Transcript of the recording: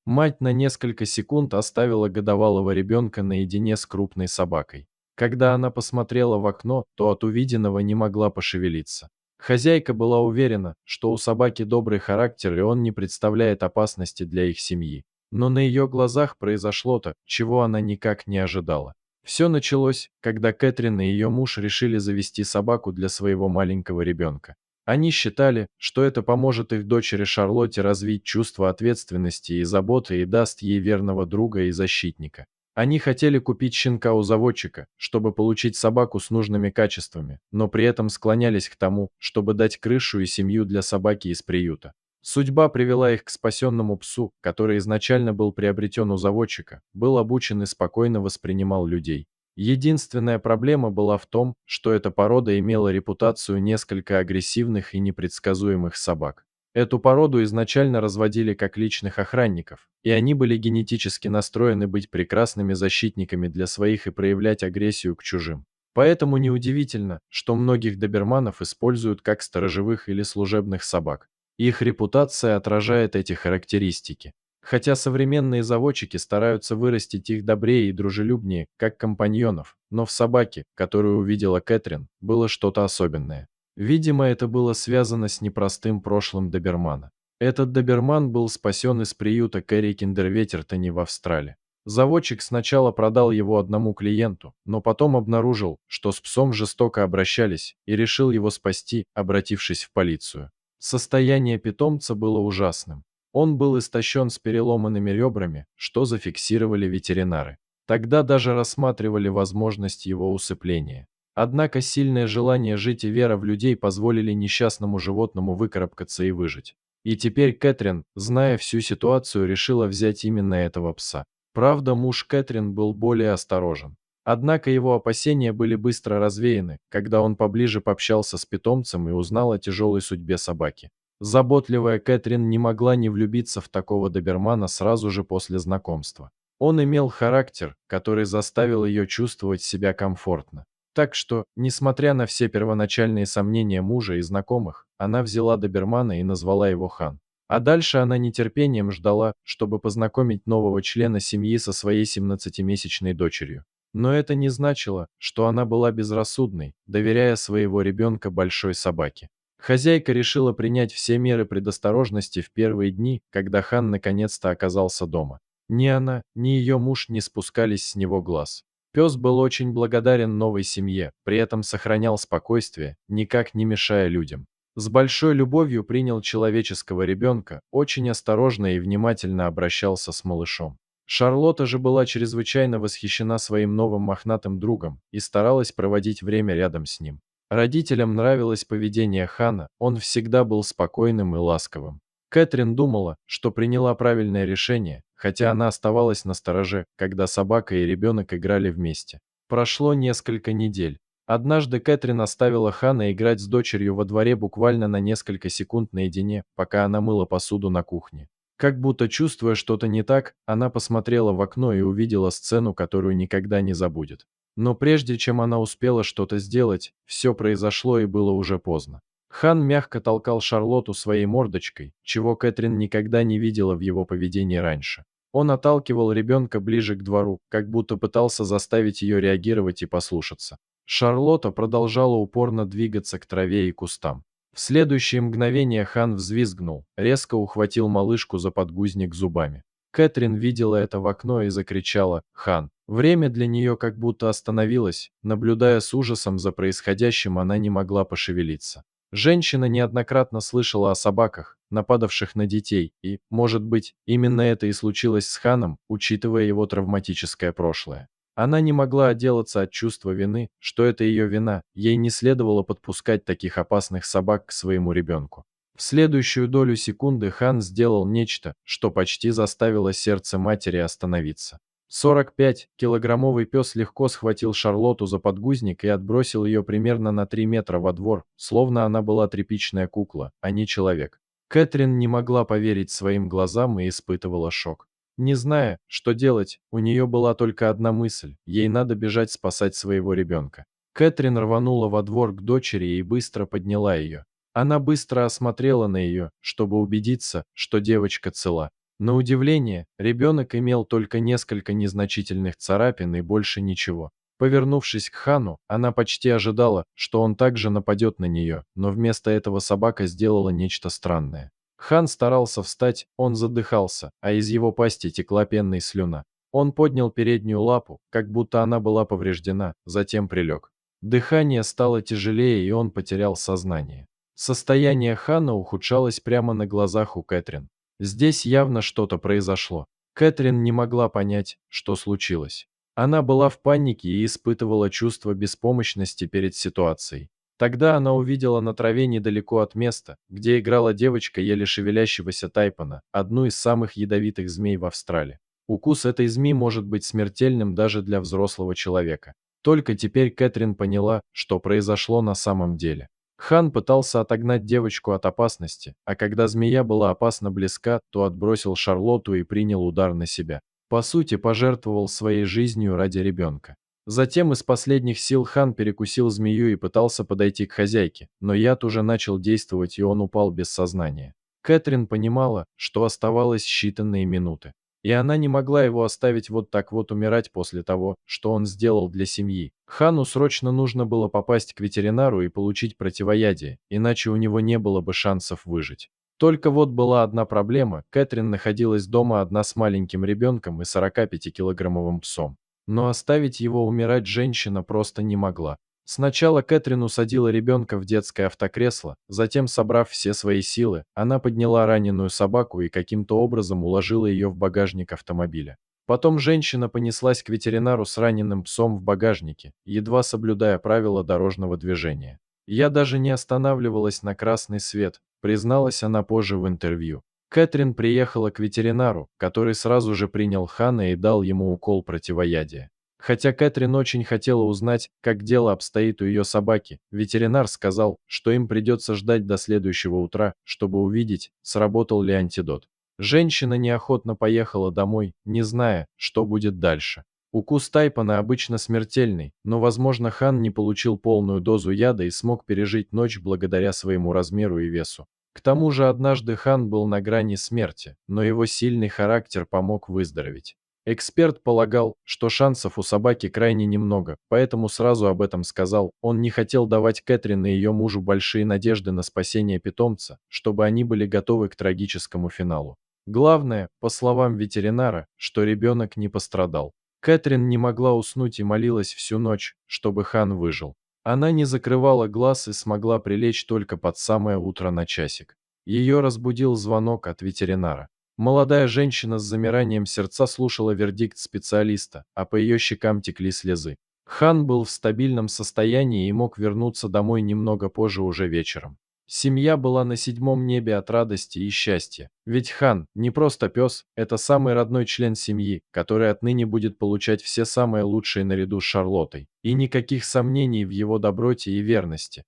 Мать на несколько секунд оставила годовалого ребенка наедине с крупной собакой. Когда она посмотрела в окно, то от увиденного не могла пошевелиться. Хозяйка была уверена, что у собаки добрый характер и он не представляет опасности для их семьи. Но на ее глазах произошло то, чего она никак не ожидала. Все началось, когда Кэтрин и ее муж решили завести собаку для своего маленького ребенка. Они считали, что это поможет их дочери Шарлотте развить чувство ответственности и заботы и даст ей верного друга и защитника. Они хотели купить щенка у заводчика, чтобы получить собаку с нужными качествами, но при этом склонялись к тому, чтобы дать крышу и семью для собаки из приюта. Судьба привела их к спасенному псу, который изначально был приобретен у заводчика, был обучен и спокойно воспринимал людей. Единственная проблема была в том, что эта порода имела репутацию несколько агрессивных и непредсказуемых собак. Эту породу изначально разводили как личных охранников, и они были генетически настроены быть прекрасными защитниками для своих и проявлять агрессию к чужим. Поэтому неудивительно, что многих доберманов используют как сторожевых или служебных собак. Их репутация отражает эти характеристики. Хотя современные заводчики стараются вырастить их добрее и дружелюбнее, как компаньонов, но в собаке, которую увидела Кэтрин, было что-то особенное. Видимо, это было связано с непростым прошлым добермана. Этот доберман был спасен из приюта Кэрри Киндерветертони в Австралии. Заводчик сначала продал его одному клиенту, но потом обнаружил, что с псом жестоко обращались, и решил его спасти, обратившись в полицию. Состояние питомца было ужасным. Он был истощен с переломанными ребрами, что зафиксировали ветеринары. Тогда даже рассматривали возможность его усыпления. Однако сильное желание жить и вера в людей позволили несчастному животному выкарабкаться и выжить. И теперь Кэтрин, зная всю ситуацию, решила взять именно этого пса. Правда, муж Кэтрин был более осторожен. Однако его опасения были быстро развеяны, когда он поближе пообщался с питомцем и узнал о тяжелой судьбе собаки. Заботливая Кэтрин не могла не влюбиться в такого добермана сразу же после знакомства. Он имел характер, который заставил ее чувствовать себя комфортно. Так что, несмотря на все первоначальные сомнения мужа и знакомых, она взяла добермана и назвала его Хан. А дальше она нетерпением ждала, чтобы познакомить нового члена семьи со своей 17-месячной дочерью. Но это не значило, что она была безрассудной, доверяя своего ребенка большой собаке. Хозяйка решила принять все меры предосторожности в первые дни, когда Хан наконец-то оказался дома. Ни она, ни ее муж не спускались с него глаз. Пес был очень благодарен новой семье, при этом сохранял спокойствие, никак не мешая людям. С большой любовью принял человеческого ребенка, очень осторожно и внимательно обращался с малышом. Шарлотта же была чрезвычайно восхищена своим новым мохнатым другом и старалась проводить время рядом с ним. Родителям нравилось поведение Хана, он всегда был спокойным и ласковым. Кэтрин думала, что приняла правильное решение, хотя она оставалась настороже, когда собака и ребенок играли вместе. Прошло несколько недель. Однажды Кэтрин оставила Хана играть с дочерью во дворе буквально на несколько секунд наедине, пока она мыла посуду на кухне. Как будто чувствуя что-то не так, она посмотрела в окно и увидела сцену, которую никогда не забудет. Но прежде чем она успела что-то сделать, все произошло и было уже поздно. Хан мягко толкал Шарлотту своей мордочкой, чего Кэтрин никогда не видела в его поведении раньше. Он отталкивал ребенка ближе к двору, как будто пытался заставить ее реагировать и послушаться. Шарлотта продолжала упорно двигаться к траве и кустам. В следующее мгновение Хан взвизгнул, резко ухватил малышку за подгузник зубами. Кэтрин видела это в окно и закричала «Хан!». Время для нее как будто остановилось, наблюдая с ужасом за происходящим, она не могла пошевелиться. Женщина неоднократно слышала о собаках, нападавших на детей, и, может быть, именно это и случилось с Ханом, учитывая его травматическое прошлое. Она не могла отделаться от чувства вины, что это ее вина, ей не следовало подпускать таких опасных собак к своему ребенку. В следующую долю секунды Хан сделал нечто, что почти заставило сердце матери остановиться. 45-килограммовый пес легко схватил Шарлотту за подгузник и отбросил ее примерно на 3 метра во двор, словно она была тряпичная кукла, а не человек. Кэтрин не могла поверить своим глазам и испытывала шок. Не зная, что делать, у нее была только одна мысль – ей надо бежать спасать своего ребенка. Кэтрин рванула во двор к дочери и быстро подняла ее. Она быстро осмотрела на ее, чтобы убедиться, что девочка цела. На удивление, ребенок имел только несколько незначительных царапин и больше ничего. Повернувшись к Хану, она почти ожидала, что он также нападет на нее, но вместо этого собака сделала нечто странное. Хан старался встать, он задыхался, а из его пасти текла пенная слюна. Он поднял переднюю лапу, как будто она была повреждена, затем прилег. Дыхание стало тяжелее, и он потерял сознание. Состояние Хана ухудшалось прямо на глазах у Кэтрин. Здесь явно что-то произошло. Кэтрин не могла понять, что случилось. Она была в панике и испытывала чувство беспомощности перед ситуацией. Тогда она увидела на траве недалеко от места, где играла девочка еле шевелящегося тайпана, одну из самых ядовитых змей в Австралии. Укус этой змеи может быть смертельным даже для взрослого человека. Только теперь Кэтрин поняла, что произошло на самом деле. Хан пытался отогнать девочку от опасности, а когда змея была опасно близка, то отбросил Шарлотту и принял удар на себя. По сути, пожертвовал своей жизнью ради ребенка. Затем из последних сил Хан перекусил змею и пытался подойти к хозяйке, но яд уже начал действовать, и он упал без сознания. Кэтрин понимала, что оставалось считанные минуты. И она не могла его оставить вот так вот умирать после того, что он сделал для семьи. Хану срочно нужно было попасть к ветеринару и получить противоядие, иначе у него не было бы шансов выжить. Только вот была одна проблема: Кэтрин находилась дома одна с маленьким ребенком и 45-килограммовым псом. Но оставить его умирать женщина просто не могла. Сначала Кэтрин усадила ребенка в детское автокресло, затем, собрав все свои силы, она подняла раненую собаку и каким-то образом уложила ее в багажник автомобиля. Потом женщина понеслась к ветеринару с раненым псом в багажнике, едва соблюдая правила дорожного движения. «Я даже не останавливалась на красный свет», призналась она позже в интервью. Кэтрин приехала к ветеринару, который сразу же принял Хана и дал ему укол противоядия. Хотя Кэтрин очень хотела узнать, как дело обстоит у ее собаки, ветеринар сказал, что им придется ждать до следующего утра, чтобы увидеть, сработал ли антидот. Женщина неохотно поехала домой, не зная, что будет дальше. Укус тайпана обычно смертельный, но, возможно, Хан не получил полную дозу яда и смог пережить ночь благодаря своему размеру и весу. К тому же однажды Хан был на грани смерти, но его сильный характер помог выздороветь. Эксперт полагал, что шансов у собаки крайне немного, поэтому сразу об этом сказал. Он не хотел давать Кэтрин и ее мужу большие надежды на спасение питомца, чтобы они были готовы к трагическому финалу. Главное, по словам ветеринара, что ребенок не пострадал. Кэтрин не могла уснуть и молилась всю ночь, чтобы Хан выжил. Она не закрывала глаз и смогла прилечь только под самое утро на часик. Ее разбудил звонок от ветеринара. Молодая женщина с замиранием сердца слушала вердикт специалиста, а по ее щекам текли слезы. Хан был в стабильном состоянии и мог вернуться домой немного позже уже вечером. Семья была на седьмом небе от радости и счастья. Ведь Хан не просто пес, это самый родной член семьи, который отныне будет получать все самые лучшие наряду с Шарлоттой. И никаких сомнений в его доброте и верности.